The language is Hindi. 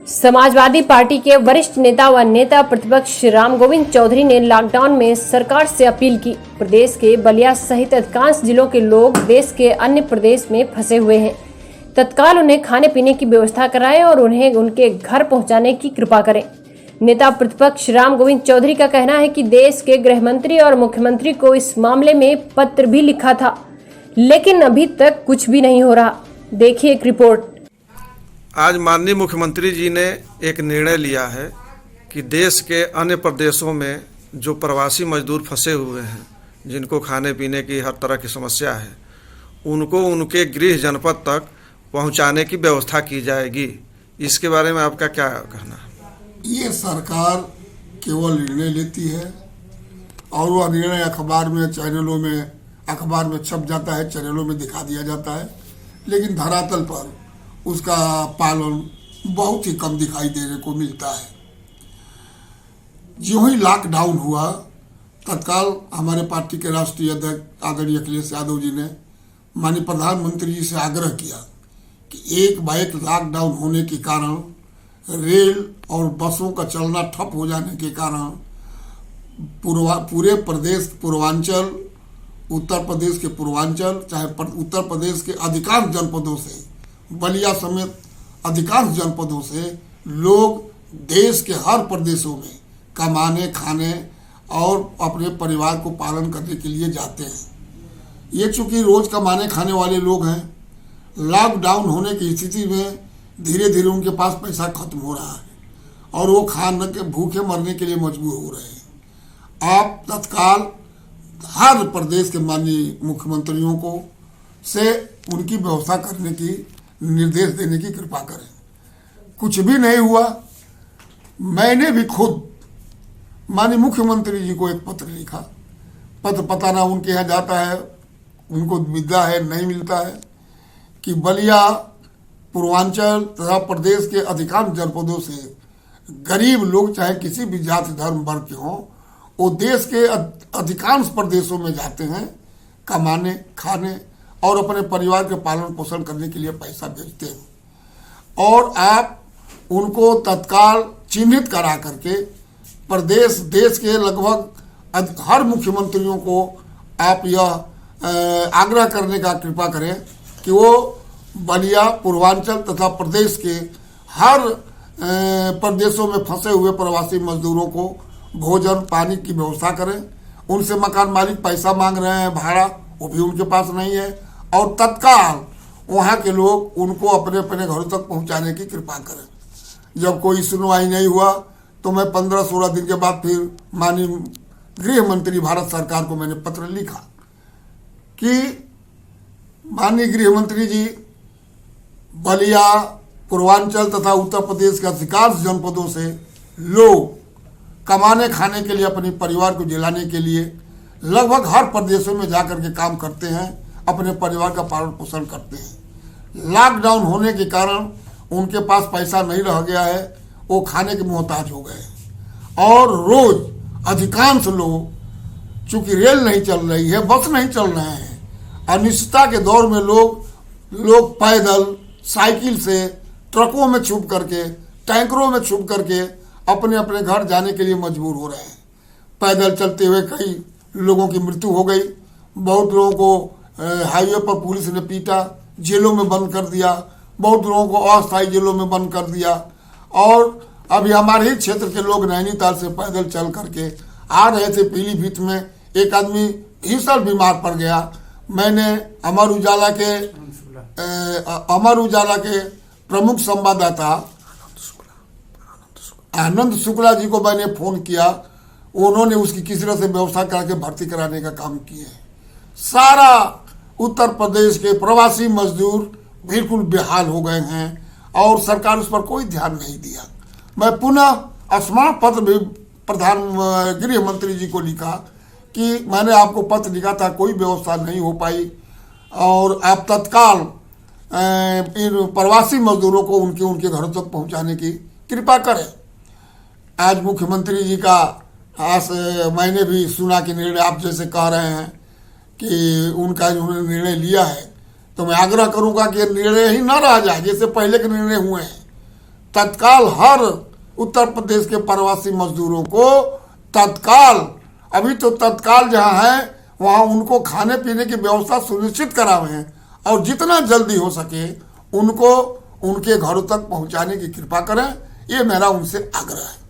समाजवादी पार्टी के वरिष्ठ नेता व नेता प्रतिपक्ष राम गोविंद चौधरी ने लॉकडाउन में सरकार से अपील की। प्रदेश के बलिया सहित अधिकांश जिलों के लोग देश के अन्य प्रदेश में फंसे हुए हैं। तत्काल उन्हें खाने पीने की व्यवस्था कराएं और उन्हें उनके घर पहुंचाने की कृपा करें। नेता प्रतिपक्ष राम गोविंद चौधरी का कहना है कि देश के गृह मंत्री और मुख्यमंत्री को इस मामले में पत्र भी लिखा था, लेकिन अभी तक कुछ भी नहीं हो रहा। देखिए एक रिपोर्ट। आज माननीय मुख्यमंत्री जी ने एक निर्णय लिया है कि देश के अन्य प्रदेशों में जो प्रवासी मजदूर फंसे हुए हैं, जिनको खाने पीने की हर तरह की समस्या है, उनको उनके गृह जनपद तक पहुंचाने की व्यवस्था की जाएगी। इसके बारे में आपका क्या कहना है? ये सरकार केवल निर्णय लेती है और वह निर्णय अखबार में छप जाता है, चैनलों में दिखा दिया जाता है, लेकिन धरातल पर उसका पालन बहुत ही कम दिखाई देने को मिलता है। जो ही लॉकडाउन हुआ, तत्काल हमारे पार्टी के राष्ट्रीय अध्यक्ष आदरणीय अखिलेश यादव जी ने माननीय प्रधानमंत्री जी से आग्रह किया कि एक बाइक लॉकडाउन होने के कारण, रेल और बसों का चलना ठप हो जाने के कारण पूरे प्रदेश पूर्वांचल, उत्तर प्रदेश के पूर्वांचल, चाहे उत्तर प्रदेश के अधिकांश जनपदों से, बलिया समेत अधिकांश जनपदों से लोग देश के हर प्रदेशों में कमाने, खाने और अपने परिवार को पालन करने के लिए जाते हैं। ये चूंकि रोज कमाने खाने वाले लोग हैं, लॉकडाउन होने की स्थिति में धीरे धीरे उनके पास पैसा खत्म हो रहा है और वो खाने के भूखे मरने के लिए मजबूर हो रहे हैं। आप तत्काल हर प्रदेश के माननीय मुख्यमंत्रियों को से उनकी व्यवस्था करने की निर्देश देने की कृपा करें। कुछ भी नहीं हुआ। मैंने भी खुद माननीय मुख्यमंत्री जी को एक पत्र लिखा। पत्र पता ना उनके यहाँ जाता है, उनको मिलता है नहीं मिलता है, कि बलिया पूर्वांचल तथा प्रदेश के अधिकांश जनपदों से गरीब लोग, चाहे किसी भी जाति धर्म वर्ग के हों, वो देश के अधिकांश प्रदेशों में जाते हैं कमाने, खाने और अपने परिवार के पालन पोषण करने के लिए पैसा भेजते हैं। और आप उनको तत्काल चिन्हित करा करके देश के लगभग हर मुख्यमंत्रियों को आप यह आग्रह करने का कृपा करें कि वो बलिया पूर्वांचल तथा प्रदेश के हर प्रदेशों में फंसे हुए प्रवासी मजदूरों को भोजन पानी की व्यवस्था करें। उनसे मकान मालिक पैसा मांग रहे हैं भाड़ा, वो भी उनके पास नहीं है, और तत्काल वहाँ के लोग उनको अपने अपने घरों तक पहुँचाने की कृपा करें। जब कोई सुनवाई नहीं हुआ तो मैं 15-16 दिन के बाद फिर माननीय गृह मंत्री भारत सरकार को मैंने पत्र लिखा कि माननीय गृह मंत्री जी, बलिया पूर्वांचल तथा उत्तर प्रदेश के अधिकांश जनपदों से लोग कमाने खाने के लिए, अपने परिवार को जिलाने के लिए लगभग हर प्रदेशों में जाकर के काम करते हैं, अपने परिवार का पालन पोषण करते हैं। लॉकडाउन होने के कारण उनके पास पैसा नहीं रह गया है, वो खाने के मोहताज हो गए। और रोज अधिकांश लोग, चूंकि रेल नहीं चल रही है, बस नहीं चल रहे हैं, अनिश्चितता के दौर में लोग पैदल, साइकिल से, ट्रकों में छुप करके, टैंकरों में छुप करके अपने अपने घर जाने के लिए मजबूर हो रहे हैं। पैदल चलते हुए कई लोगों की मृत्यु हो गई। बहुत लोगों को हाईवे पर पुलिस ने पीटा, जेलों में बंद कर दिया, बहुत लोगों को अस्थायी जेलों में बंद कर दिया। और अभी हमारे ही क्षेत्र के लोग नैनीताल से पैदल चल करके आ रहे थे, पीलीभीत में एक आदमी भीषण बीमार पड़ गया। मैंने अमर उजाला के प्रमुख संवाददाता आनंद शुक्ला जी को मैंने फोन किया, उन्होंने उसकी किसी तरह से व्यवस्था करके भर्ती कराने का काम किया है। सारा उत्तर प्रदेश के प्रवासी मजदूर बिल्कुल बेहाल हो गए हैं और सरकार उस पर कोई ध्यान नहीं दिया। मैं पुनः स्मरण पत्र भी गृह मंत्री जी को लिखा कि मैंने आपको पत्र लिखा था, कोई व्यवस्था नहीं हो पाई और आप तत्काल इन प्रवासी मजदूरों को उनके घरों तक पहुंचाने की कृपा करें। आज मुख्यमंत्री जी का मैंने भी सुना कि निर्णय आप जैसे कह रहे हैं कि उनका जो निर्णय लिया है, तो मैं आग्रह करूंगा कि निर्णय ही न रह जाए जैसे पहले के निर्णय हुए हैं। तत्काल हर उत्तर प्रदेश के प्रवासी मजदूरों को तत्काल, अभी तो तत्काल जहाँ है वहाँ उनको खाने पीने की व्यवस्था सुनिश्चित करावें और जितना जल्दी हो सके उनको उनके घरों तक पहुँचाने की कृपा करें, ये मेरा उनसे आग्रह है।